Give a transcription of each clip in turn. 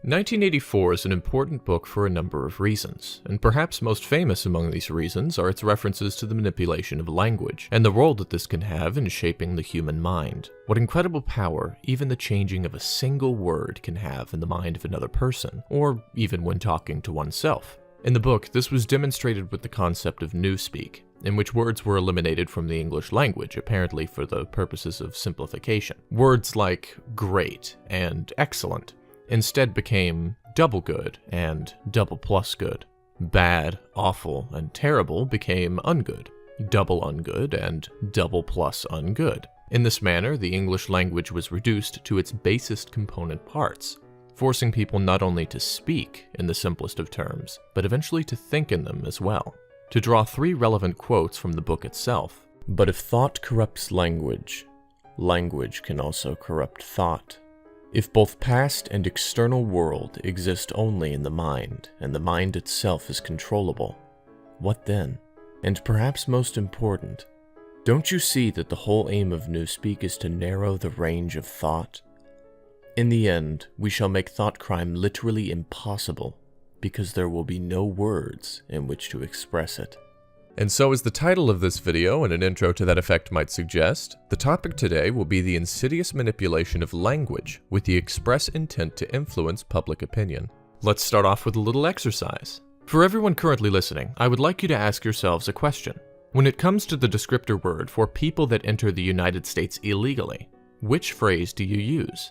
1984 is an important book for a number of reasons, and perhaps most famous among these reasons are its references to the manipulation of language, and the role that this can have in shaping the human mind. What incredible power even the changing of a single word can have in the mind of another person, or even when talking to oneself. In the book, this was demonstrated with the concept of newspeak, in which words were eliminated from the English language, apparently for the purposes of simplification. Words like great and excellent instead became double good and double plus good. Bad, awful, and terrible became ungood, double ungood, and double plus ungood. In this manner, the English language was reduced to its basest component parts, forcing people not only to speak in the simplest of terms, but eventually to think in them as well. To draw three relevant quotes from the book itself: "But if thought corrupts language, language can also corrupt thought. If both past and external world exist only in the mind, and the mind itself is controllable, what then? And perhaps most important, don't you see that the whole aim of newspeak is to narrow the range of thought? In the end, we shall make thought crime literally impossible, because there will be no words in which to express it." And so, as the title of this video and an intro to that effect might suggest, the topic today will be the insidious manipulation of language with the express intent to influence public opinion. Let's start off with a little exercise. For everyone currently listening, I would like you to ask yourselves a question. When it comes to the descriptor word for people that enter the United States illegally, which phrase do you use?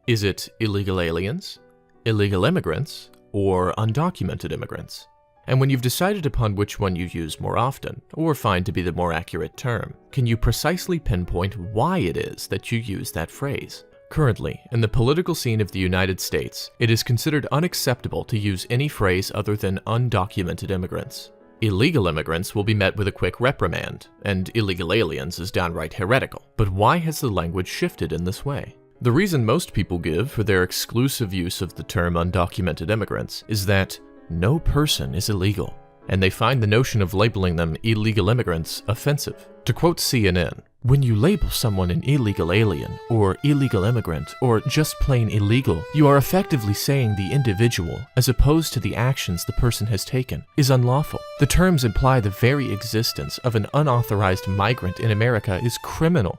Is it illegal aliens, illegal immigrants, or undocumented immigrants? And when you've decided upon which one you use more often, or find to be the more accurate term, can you precisely pinpoint why it is that you use that phrase? Currently, in the political scene of the United States, it is considered unacceptable to use any phrase other than undocumented immigrants. Illegal immigrants will be met with a quick reprimand, and illegal aliens is downright heretical. But why has the language shifted in this way? The reason most people give for their exclusive use of the term undocumented immigrants is that no person is illegal, and they find the notion of labeling them illegal immigrants offensive. To quote CNN, "When you label someone an illegal alien, or illegal immigrant, or just plain illegal, you are effectively saying the individual, as opposed to the actions the person has taken, is unlawful. The terms imply the very existence of an unauthorized migrant in America is criminal."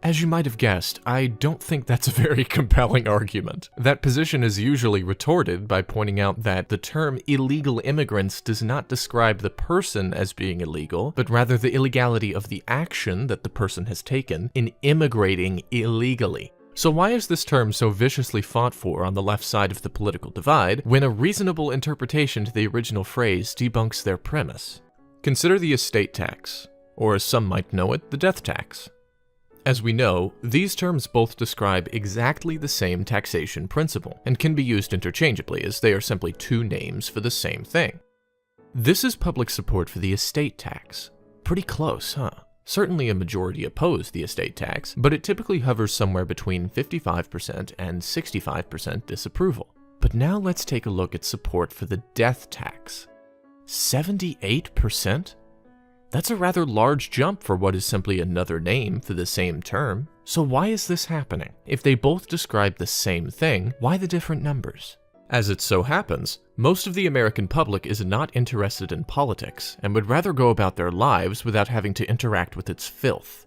As you might have guessed, I don't think that's a very compelling argument. That position is usually retorted by pointing out that the term illegal immigrants does not describe the person as being illegal, but rather the illegality of the action that the person has taken in immigrating illegally. So why is this term so viciously fought for on the left side of the political divide, when a reasonable interpretation to the original phrase debunks their premise? Consider the estate tax, or as some might know it, the death tax. As we know, these terms both describe exactly the same taxation principle, and can be used interchangeably as they are simply two names for the same thing. This is public support for the estate tax. Pretty close, huh? Certainly a majority oppose the estate tax, but it typically hovers somewhere between 55% and 65% disapproval. But now let's take a look at support for the death tax. 78%? That's a rather large jump for what is simply another name for the same term. So why is this happening? If they both describe the same thing, why the different numbers? As it so happens, most of the American public is not interested in politics and would rather go about their lives without having to interact with its filth.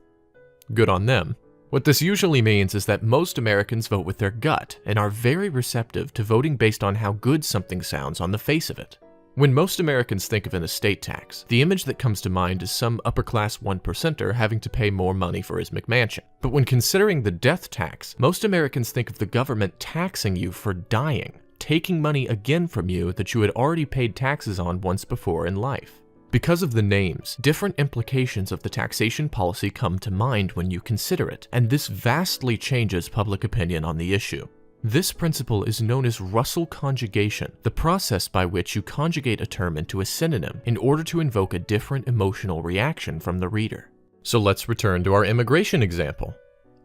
Good on them. What this usually means is that most Americans vote with their gut and are very receptive to voting based on how good something sounds on the face of it. When most Americans think of an estate tax, the image that comes to mind is some upper-class 1%er having to pay more money for his McMansion. But when considering the death tax, most Americans think of the government taxing you for dying, taking money again from you that you had already paid taxes on once before in life. Because of the names, different implications of the taxation policy come to mind when you consider it, and this vastly changes public opinion on the issue. This principle is known as Russell conjugation, the process by which you conjugate a term into a synonym in order to invoke a different emotional reaction from the reader. So let's return to our immigration example.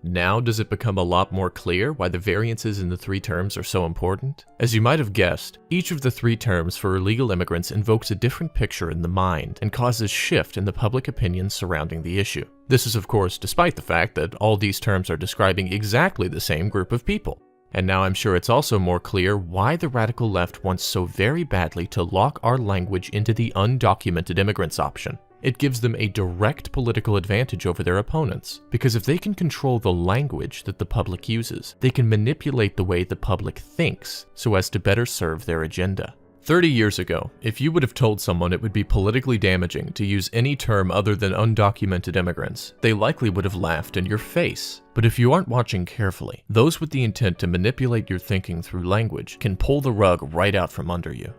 Now does it become a lot more clear why the variances in the three terms are so important? As you might have guessed, each of the three terms for illegal immigrants invokes a different picture in the mind and causes shift in the public opinion surrounding the issue. This is of course despite the fact that all these terms are describing exactly the same group of people. And now I'm sure it's also more clear why the radical left wants so very badly to lock our language into the undocumented immigrants option. It gives them a direct political advantage over their opponents, because if they can control the language that the public uses, they can manipulate the way the public thinks so as to better serve their agenda. 30 years ago, if you would have told someone it would be politically damaging to use any term other than undocumented immigrants, they likely would have laughed in your face. But if you aren't watching carefully, those with the intent to manipulate your thinking through language can pull the rug right out from under you.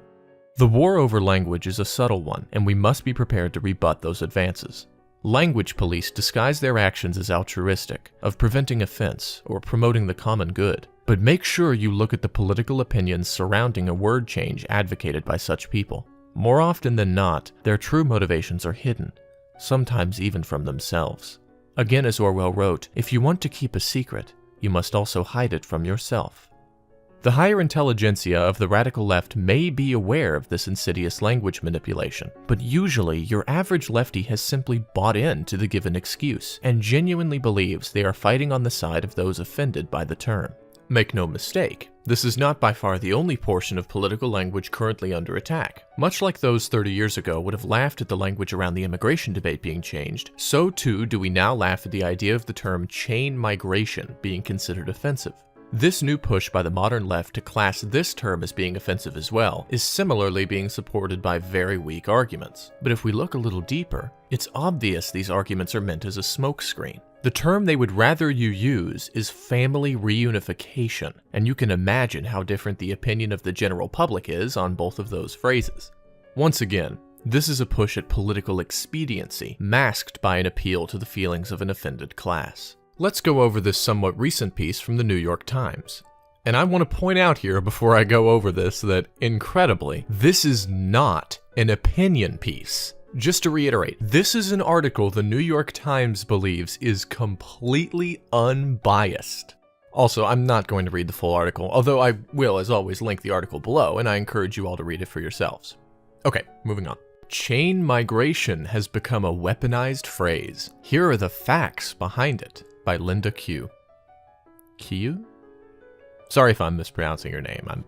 The war over language is a subtle one, and we must be prepared to rebut those advances. Language police disguise their actions as altruistic, of preventing offense or promoting the common good. But make sure you look at the political opinions surrounding a word change advocated by such people. More often than not, their true motivations are hidden, sometimes even from themselves. Again, as Orwell wrote, if you want to keep a secret, you must also hide it from yourself. The higher intelligentsia of the radical left may be aware of this insidious language manipulation, but usually your average lefty has simply bought into the given excuse and genuinely believes they are fighting on the side of those offended by the term. Make no mistake, this is not by far the only portion of political language currently under attack. Much like those 30 years ago would have laughed at the language around the immigration debate being changed, so too do we now laugh at the idea of the term chain migration being considered offensive. This new push by the modern left to class this term as being offensive as well is similarly being supported by very weak arguments. But if we look a little deeper, it's obvious these arguments are meant as a smokescreen. The term they would rather you use is family reunification, and you can imagine how different the opinion of the general public is on both of those phrases. Once again, this is a push at political expediency, masked by an appeal to the feelings of an offended class. Let's go over this somewhat recent piece from the New York Times. And I want to point out here before I go over this that, incredibly, this is not an opinion piece. Just to reiterate, this is an article the New York Times believes is completely unbiased. Also, I'm not going to read the full article, although I will, as always, link the article below, and I encourage you all to read it for yourselves. Okay, moving on. Chain migration has become a weaponized phrase. Here are the facts behind it, by Linda Q. Q? Sorry if I'm mispronouncing your name. I'm,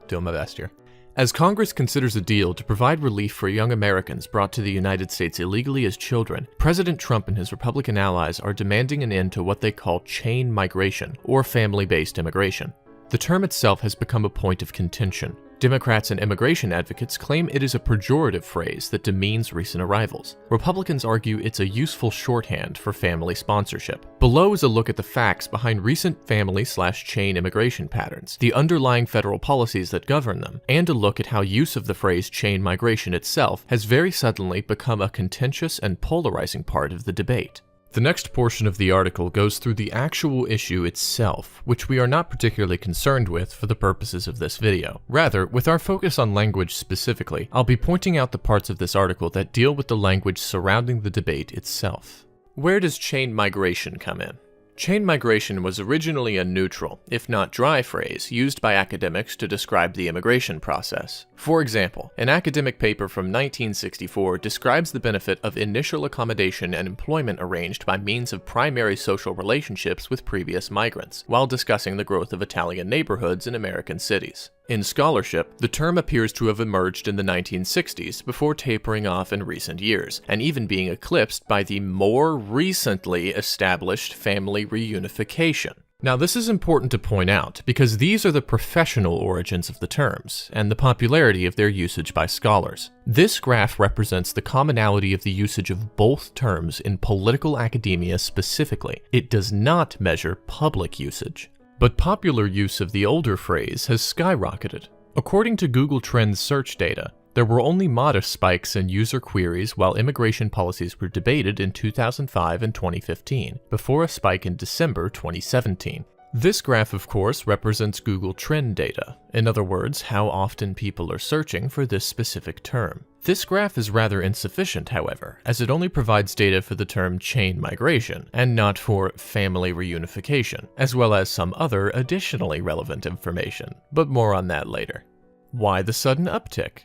doing my best here. As Congress considers a deal to provide relief for young Americans brought to the United States illegally as children, President Trump and his Republican allies are demanding an end to what they call chain migration, or family-based immigration. The term itself has become a point of contention. Democrats and immigration advocates claim it is a pejorative phrase that demeans recent arrivals. Republicans argue it's a useful shorthand for family sponsorship. Below is a look at the facts behind recent family/chain immigration patterns, the underlying federal policies that govern them, and a look at how use of the phrase chain migration itself has very suddenly become a contentious and polarizing part of the debate. The next portion of the article goes through the actual issue itself, which we are not particularly concerned with for the purposes of this video. Rather, with our focus on language specifically, I'll be pointing out the parts of this article that deal with the language surrounding the debate itself. Where does chain migration come in? Chain migration was originally a neutral, if not dry phrase, used by academics to describe the immigration process. For example, an academic paper from 1964 describes the benefit of initial accommodation and employment arranged by means of primary social relationships with previous migrants, while discussing the growth of Italian neighborhoods in American cities. In scholarship, the term appears to have emerged in the 1960s before tapering off in recent years, and even being eclipsed by the more recently established family reunification. Now, this is important to point out because these are the professional origins of the terms and the popularity of their usage by scholars. This graph represents the commonality of the usage of both terms in political academia specifically. It does not measure public usage. But popular use of the older phrase has skyrocketed. According to Google Trends search data, there were only modest spikes in user queries while immigration policies were debated in 2005 and 2015, before a spike in December 2017. This graph, of course, represents Google Trend data, in other words, how often people are searching for this specific term. This graph is rather insufficient, however, as it only provides data for the term chain migration, and not for family reunification, as well as some other additionally relevant information, but more on that later. Why the sudden uptick?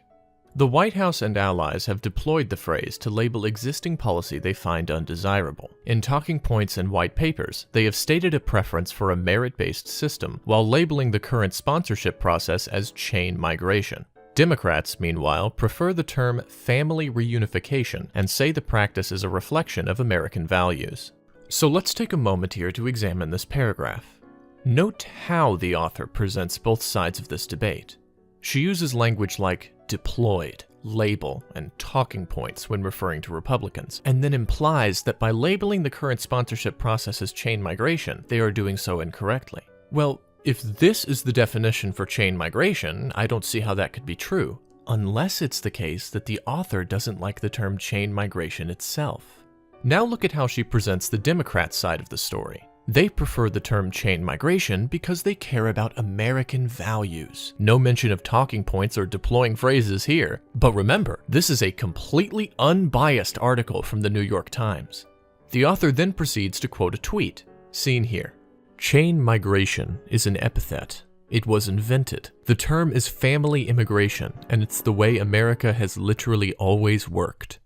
The White House and allies have deployed the phrase to label existing policy they find undesirable. In talking points and white papers, they have stated a preference for a merit-based system, while labeling the current sponsorship process as chain migration. Democrats, meanwhile, prefer the term family reunification and say the practice is a reflection of American values. So let's take a moment here to examine this paragraph. Note how the author presents both sides of this debate. She uses language like deployed, label, and talking points when referring to Republicans, and then implies that by labeling the current sponsorship process as chain migration, they are doing so incorrectly. Well, if this is the definition for chain migration, I don't see how that could be true, unless it's the case that the author doesn't like the term chain migration itself. Now look at how she presents the Democrat side of the story. They prefer the term chain migration because they care about American values. No mention of talking points or deploying phrases here. But remember, this is a completely unbiased article from the New York Times. The author then proceeds to quote a tweet, seen here. Chain migration is an epithet. It was invented. The term is family immigration, and it's the way America has literally always worked.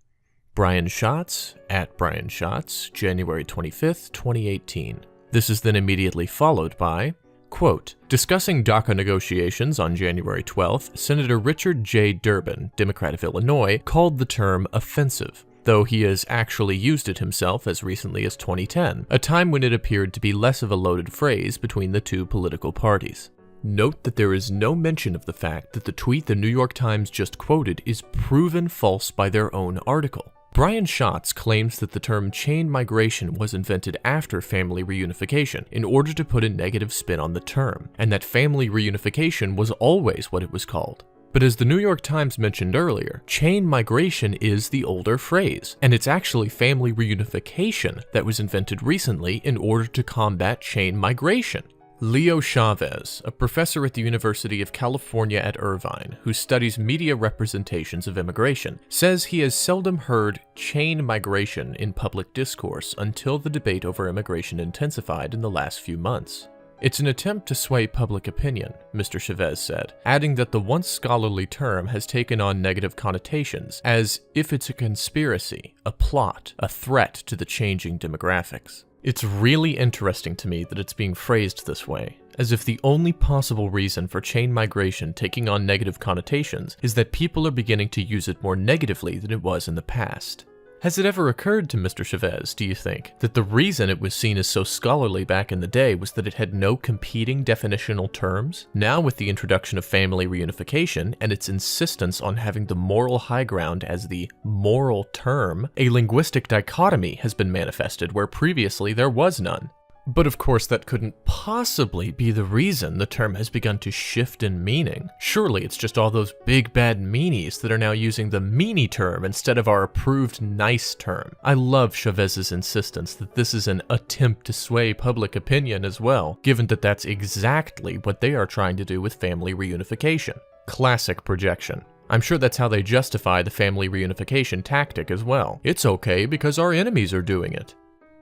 Brian Schatz, at Brian Schatz, January 25th, 2018. This is then immediately followed by, quote, discussing DACA negotiations on January 12th, Senator Richard J. Durbin, Democrat of Illinois, called the term offensive, though he has actually used it himself as recently as 2010, a time when it appeared to be less of a loaded phrase between the two political parties. Note that there is no mention of the fact that the tweet the New York Times just quoted is proven false by their own article. Brian Schatz claims that the term chain migration was invented after family reunification in order to put a negative spin on the term, and that family reunification was always what it was called. But as the New York Times mentioned earlier, chain migration is the older phrase, and it's actually family reunification that was invented recently in order to combat chain migration. Leo Chavez, a professor at the University of California at Irvine who studies media representations of immigration, says he has seldom heard chain migration in public discourse until the debate over immigration intensified in the last few months. It's an attempt to sway public opinion, Mr. Chavez said, adding that the once scholarly term has taken on negative connotations, as if it's a conspiracy, a plot, a threat to the changing demographics. It's really interesting to me that it's being phrased this way, as if the only possible reason for chain migration taking on negative connotations is that people are beginning to use it more negatively than it was in the past. Has it ever occurred to Mr. Chavez, do you think, that the reason it was seen as so scholarly back in the day was that it had no competing definitional terms? Now, with the introduction of family reunification and its insistence on having the moral high ground as the moral term, a linguistic dichotomy has been manifested where previously there was none. But of course that couldn't possibly be the reason the term has begun to shift in meaning. Surely it's just all those big bad meanies that are now using the meanie term instead of our approved nice term. I love Chavez's insistence that this is an attempt to sway public opinion as well, given that that's exactly what they are trying to do with family reunification. Classic projection. I'm sure that's how they justify the family reunification tactic as well. It's okay because our enemies are doing it.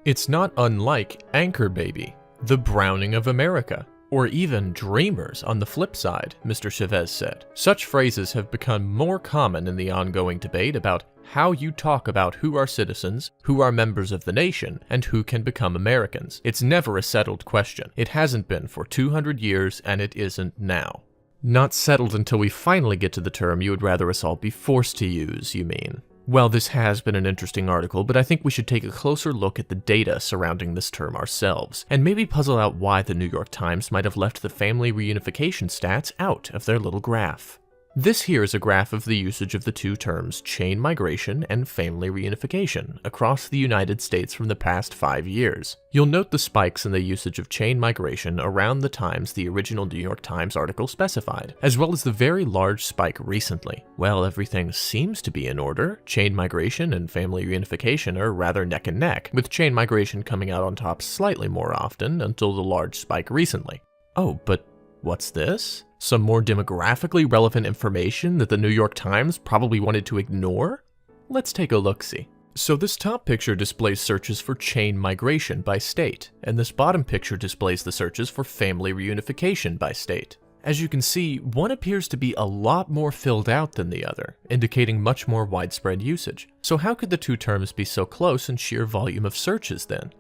It's not unlike Anchor Baby, the Browning of America, or even Dreamers on the flip side, Mr. Chavez said. Such phrases have become more common in the ongoing debate about how you talk about who are citizens, who are members of the nation, and who can become Americans. It's never a settled question. It hasn't been for 200 years, and it isn't now. Not settled until we finally get to the term you would rather us all be forced to use, you mean? Well, this has been an interesting article, but I think we should take a closer look at the data surrounding this term ourselves, and maybe puzzle out why the New York Times might have left the family reunification stats out of their little graph. This here is a graph of the usage of the two terms chain migration and family reunification across the United States from the past 5 years. You'll note the spikes in the usage of chain migration around the times the original New York Times article specified, as well as the very large spike recently. Well, everything seems to be in order. Chain migration and family reunification are rather neck and neck, with chain migration coming out on top slightly more often until the large spike recently. Oh, but what's this? Some more demographically relevant information that the New York Times probably wanted to ignore? Let's take a look-see. So this top picture displays searches for chain migration by state, and this bottom picture displays the searches for family reunification by state. As you can see, one appears to be a lot more filled out than the other, indicating much more widespread usage. So how could the two terms be so close in sheer volume of searches then?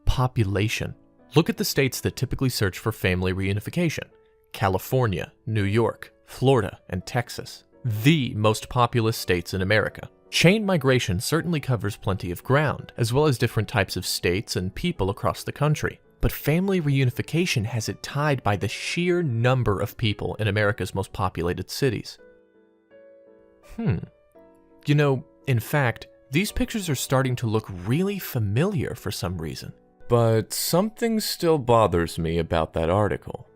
Population. Look at the states that typically search for family reunification. California, New York, Florida, and Texas. The most populous states in America. Chain migration certainly covers plenty of ground, as well as different types of states and people across the country. But family reunification has it tied by the sheer number of people in America's most populated cities. You know, in fact, these pictures are starting to look really familiar for some reason. But something still bothers me about that article.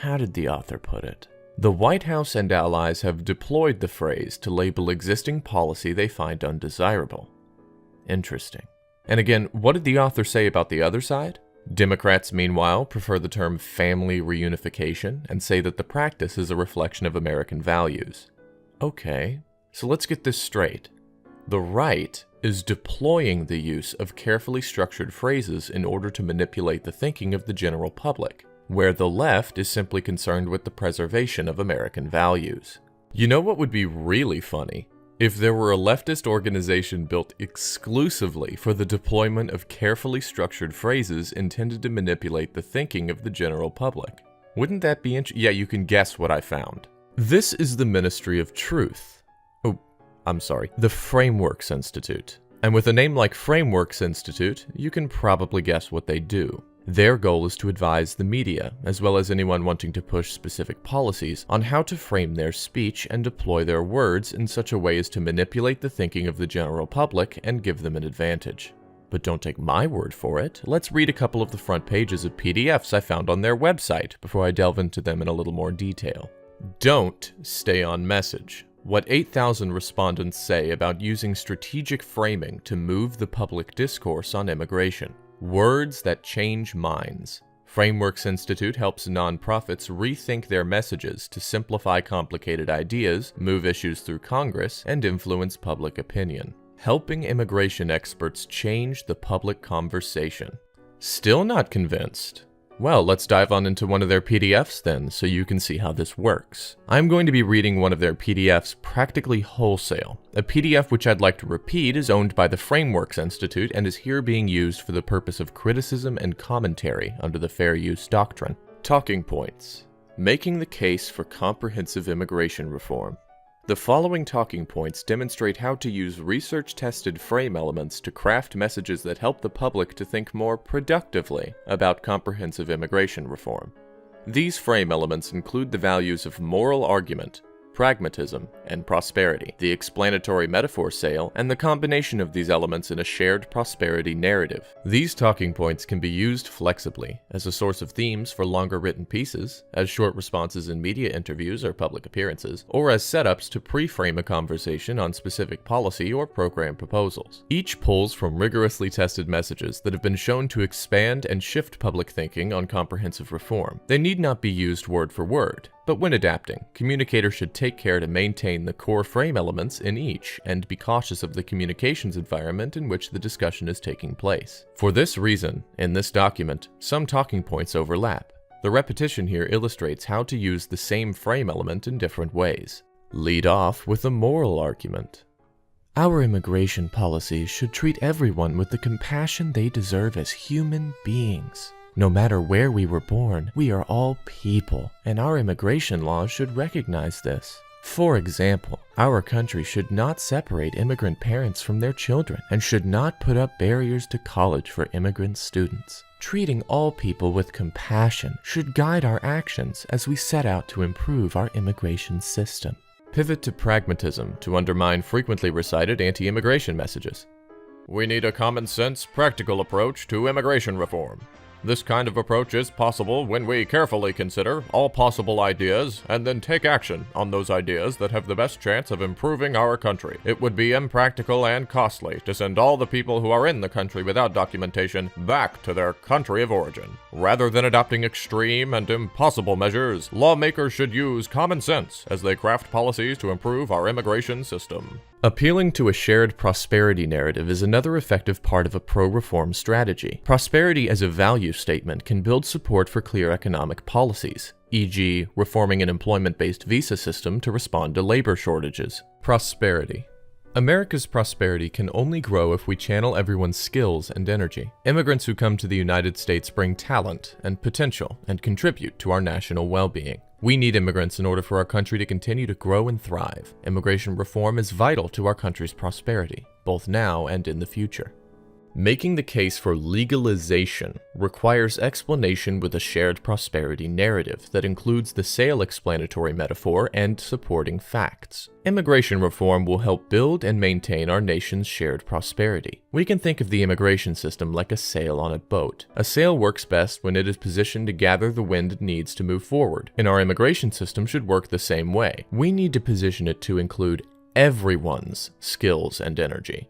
How did the author put it? The White House and allies have deployed the phrase to label existing policy they find undesirable. Interesting. And again, what did the author say about the other side? Democrats, meanwhile, prefer the term family reunification and say that the practice is a reflection of American values. Okay, so let's get this straight. The right is deploying the use of carefully structured phrases in order to manipulate the thinking of the general public, where the left is simply concerned with the preservation of American values. You know what would be really funny? If there were a leftist organization built exclusively for the deployment of carefully structured phrases intended to manipulate the thinking of the general public. Wouldn't that be interesting? Yeah, you can guess what I found. This is the Ministry of Truth. The Frameworks Institute. And with a name like Frameworks Institute, you can probably guess what they do. Their goal is to advise the media, as well as anyone wanting to push specific policies, on how to frame their speech and deploy their words in such a way as to manipulate the thinking of the general public and give them an advantage. But don't take my word for it. Let's read a couple of the front pages of PDFs I found on their website before I delve into them in a little more detail. Don't stay on message. What 8,000 respondents say about using strategic framing to move the public discourse on immigration. Words that change minds. Frameworks Institute helps nonprofits rethink their messages to simplify complicated ideas, move issues through Congress, and influence public opinion. Helping immigration experts change the public conversation. Still not convinced? Well, let's dive on into one of their PDFs then, so you can see how this works. I'm going to be reading one of their PDFs practically wholesale. A PDF which I'd like to repeat is owned by the Frameworks Institute and is here being used for the purpose of criticism and commentary under the Fair Use Doctrine. Talking points. Making the case for comprehensive immigration reform. The following talking points demonstrate how to use research-tested frame elements to craft messages that help the public to think more productively about comprehensive immigration reform. These frame elements include the values of moral argument, pragmatism, and prosperity, the explanatory metaphor sale, and the combination of these elements in a shared prosperity narrative. These talking points can be used flexibly as a source of themes for longer written pieces, as short responses in media interviews or public appearances, or as setups to pre-frame a conversation on specific policy or program proposals. Each pulls from rigorously tested messages that have been shown to expand and shift public thinking on comprehensive reform. They need not be used word for word, but when adapting, communicators should take care to maintain the core frame elements in each and be cautious of the communications environment in which the discussion is taking place. For this reason, in this document, some talking points overlap. The repetition here illustrates how to use the same frame element in different ways. Lead off with a moral argument. Our immigration policies should treat everyone with the compassion they deserve as human beings. No matter where we were born, we are all people, and our immigration laws should recognize this. For example, our country should not separate immigrant parents from their children and should not put up barriers to college for immigrant students. Treating all people with compassion should guide our actions as we set out to improve our immigration system. Pivot to pragmatism to undermine frequently recited anti-immigration messages. We need a common-sense, practical approach to immigration reform. This kind of approach is possible when we carefully consider all possible ideas and then take action on those ideas that have the best chance of improving our country. It would be impractical and costly to send all the people who are in the country without documentation back to their country of origin. Rather than adopting extreme and impossible measures, lawmakers should use common sense as they craft policies to improve our immigration system. Appealing to a shared prosperity narrative is another effective part of a pro-reform strategy. Prosperity as a value statement can build support for clear economic policies, e.g., reforming an employment-based visa system to respond to labor shortages. Prosperity. America's prosperity can only grow if we channel everyone's skills and energy. Immigrants who come to the United States bring talent and potential and contribute to our national well-being. We need immigrants in order for our country to continue to grow and thrive. Immigration reform is vital to our country's prosperity, both now and in the future. Making the case for legalization requires explanation with a shared prosperity narrative that includes the sale-explanatory metaphor and supporting facts. Immigration reform will help build and maintain our nation's shared prosperity. We can think of the immigration system like a sail on a boat. A sail works best when it is positioned to gather the wind it needs to move forward, and our immigration system should work the same way. We need to position it to include everyone's skills and energy.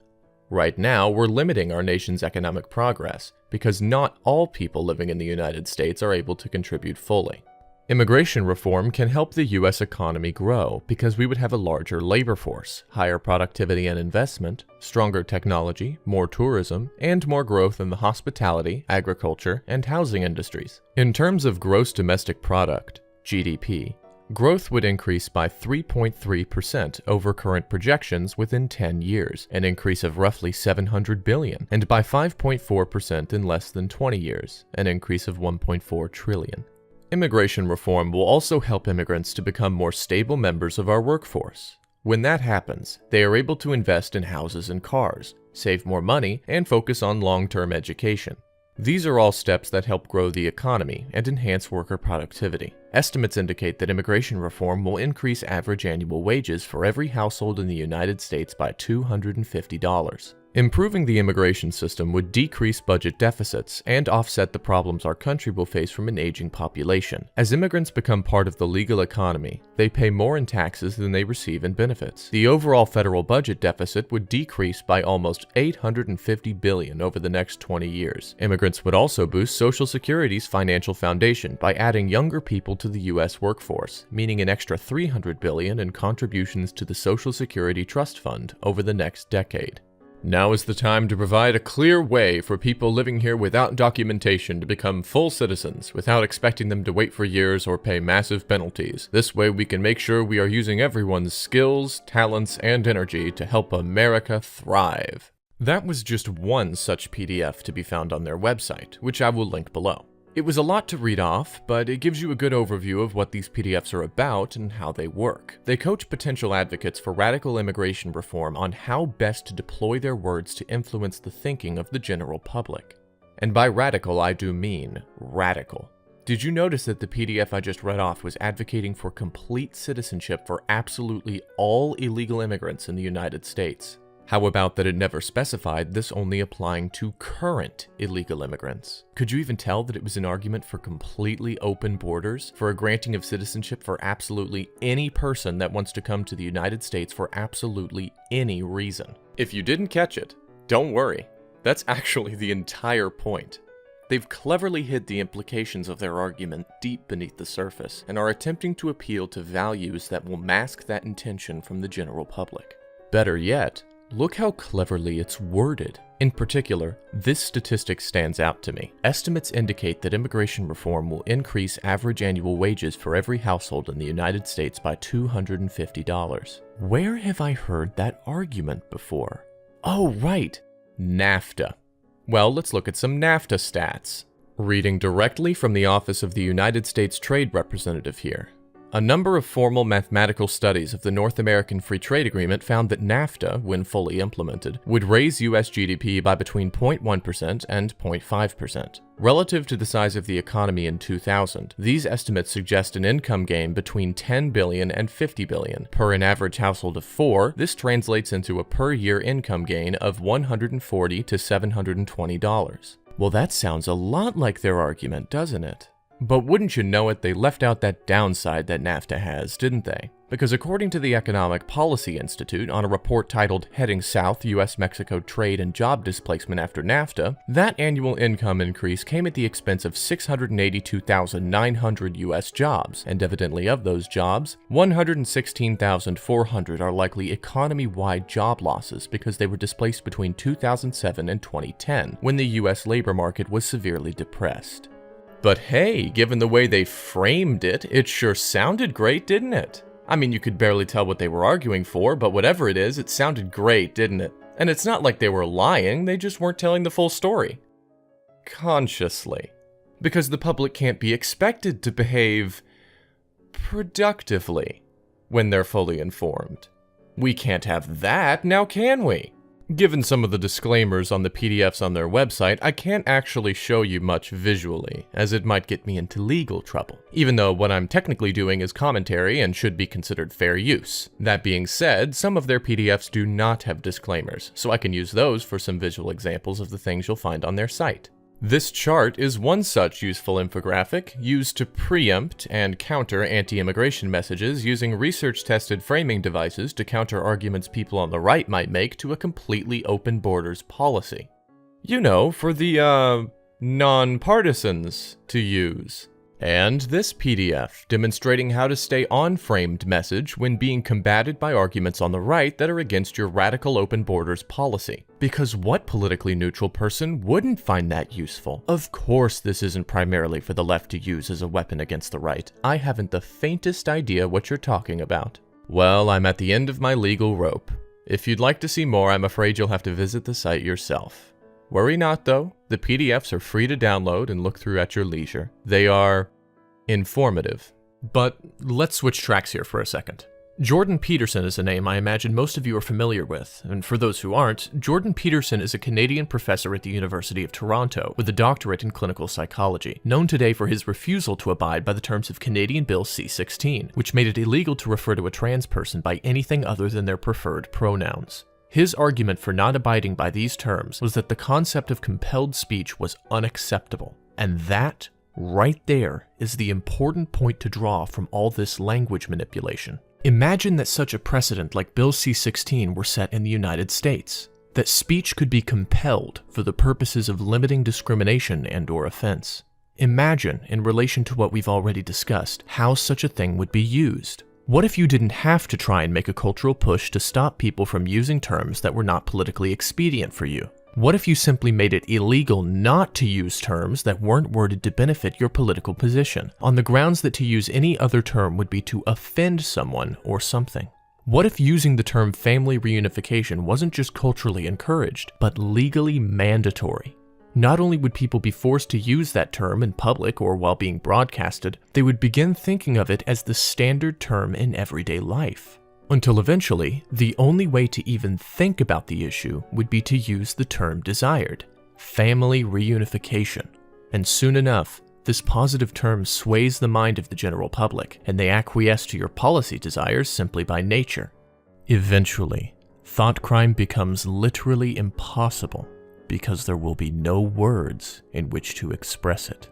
Right now, we're limiting our nation's economic progress because not all people living in the United States are able to contribute fully. Immigration reform can help the U.S. economy grow because we would have a larger labor force, higher productivity and investment, stronger technology, more tourism, and more growth in the hospitality, agriculture, and housing industries. In terms of gross domestic product, GDP, growth would increase by 3.3% over current projections within 10 years, an increase of roughly $700 billion, and by 5.4% in less than 20 years, an increase of $1.4 trillion. Immigration reform will also help immigrants to become more stable members of our workforce. When that happens, they are able to invest in houses and cars, save more money, and focus on long-term education. These are all steps that help grow the economy and enhance worker productivity. Estimates indicate that immigration reform will increase average annual wages for every household in the United States by $250. Improving the immigration system would decrease budget deficits and offset the problems our country will face from an aging population. As immigrants become part of the legal economy, they pay more in taxes than they receive in benefits. The overall federal budget deficit would decrease by almost $850 billion over the next 20 years. Immigrants would also boost Social Security's financial foundation by adding younger people to the U.S. workforce, meaning an extra $300 billion in contributions to the Social Security Trust Fund over the next decade. Now is the time to provide a clear way for people living here without documentation to become full citizens without expecting them to wait for years or pay massive penalties. This way we can make sure we are using everyone's skills, talents, and energy to help America thrive. That was just one such PDF to be found on their website, which I will link below. It was a lot to read off, but it gives you a good overview of what these PDFs are about and how they work. They coach potential advocates for radical immigration reform on how best to deploy their words to influence the thinking of the general public. And by radical, I do mean radical. Did you notice that the PDF I just read off was advocating for complete citizenship for absolutely all illegal immigrants in the United States? How about that it never specified this only applying to current illegal immigrants? Could you even tell that it was an argument for completely open borders, for a granting of citizenship for absolutely any person that wants to come to the United States for absolutely any reason? If you didn't catch it, don't worry. That's actually the entire point. They've cleverly hid the implications of their argument deep beneath the surface and are attempting to appeal to values that will mask that intention from the general public. Better yet, look how cleverly it's worded. In particular, this statistic stands out to me. Estimates indicate that immigration reform will increase average annual wages for every household in the United States by $250. Where have I heard that argument before? Oh, right, NAFTA. Well, let's look at some NAFTA stats. Reading directly from the Office of the United States Trade Representative here. A number of formal mathematical studies of the North American Free Trade Agreement found that NAFTA, when fully implemented, would raise U.S. GDP by between 0.1% and 0.5%. Relative to the size of the economy in 2000, these estimates suggest an income gain between $10 billion and $50 billion. Per an average household of 4, this translates into a per-year income gain of $140 to $720. Well, that sounds a lot like their argument, doesn't it? But wouldn't you know it, they left out that downside that NAFTA has, didn't they? Because according to the Economic Policy Institute, on a report titled Heading South, U.S.-Mexico Trade and Job Displacement After NAFTA, that annual income increase came at the expense of 682,900 U.S. jobs, and evidently of those jobs, 116,400 are likely economy-wide job losses because they were displaced between 2007 and 2010, when the U.S. labor market was severely depressed. But hey, given the way they framed it, it sure sounded great, didn't it? I mean, you could barely tell what they were arguing for, but whatever it is, it sounded great, didn't it? And it's not like they were lying, they just weren't telling the full story. Consciously. Because the public can't be expected to behave productively when they're fully informed. We can't have that, now can we? Given some of the disclaimers on the PDFs on their website, I can't actually show you much visually, as it might get me into legal trouble, even though what I'm technically doing is commentary and should be considered fair use. That being said, some of their PDFs do not have disclaimers, so I can use those for some visual examples of the things you'll find on their site. This chart is one such useful infographic used to preempt and counter anti-immigration messages using research-tested framing devices to counter arguments people on the right might make to a completely open borders policy. You know, for the, non-partisans to use. And this PDF, demonstrating how to stay on framed message when being combated by arguments on the right that are against your radical open borders policy. Because what politically neutral person wouldn't find that useful? Of course this isn't primarily for the left to use as a weapon against the right. I haven't the faintest idea what you're talking about. Well, I'm at the end of my legal rope. If you'd like to see more, I'm afraid you'll have to visit the site yourself. Worry not, though. The PDFs are free to download and look through at your leisure. They are informative. But let's switch tracks here for a second. Jordan Peterson is a name I imagine most of you are familiar with, and for those who aren't, Jordan Peterson is a Canadian professor at the University of Toronto with a doctorate in clinical psychology, known today for his refusal to abide by the terms of Canadian Bill C-16, which made it illegal to refer to a trans person by anything other than their preferred pronouns. His argument for not abiding by these terms was that the concept of compelled speech was unacceptable, and that, right there, is the important point to draw from all this language manipulation. Imagine that such a precedent like Bill C-16 were set in the United States, that speech could be compelled for the purposes of limiting discrimination and/or offense. Imagine, in relation to what we've already discussed, how such a thing would be used. What if you didn't have to try and make a cultural push to stop people from using terms that were not politically expedient for you? What if you simply made it illegal not to use terms that weren't worded to benefit your political position, on the grounds that to use any other term would be to offend someone or something? What if using the term family reunification wasn't just culturally encouraged, but legally mandatory? Not only would people be forced to use that term in public or while being broadcasted, they would begin thinking of it as the standard term in everyday life. Until eventually, the only way to even think about the issue would be to use the term desired, family reunification. And soon enough, this positive term sways the mind of the general public, and they acquiesce to your policy desires simply by nature. Eventually, thought crime becomes literally impossible, because there will be no words in which to express it.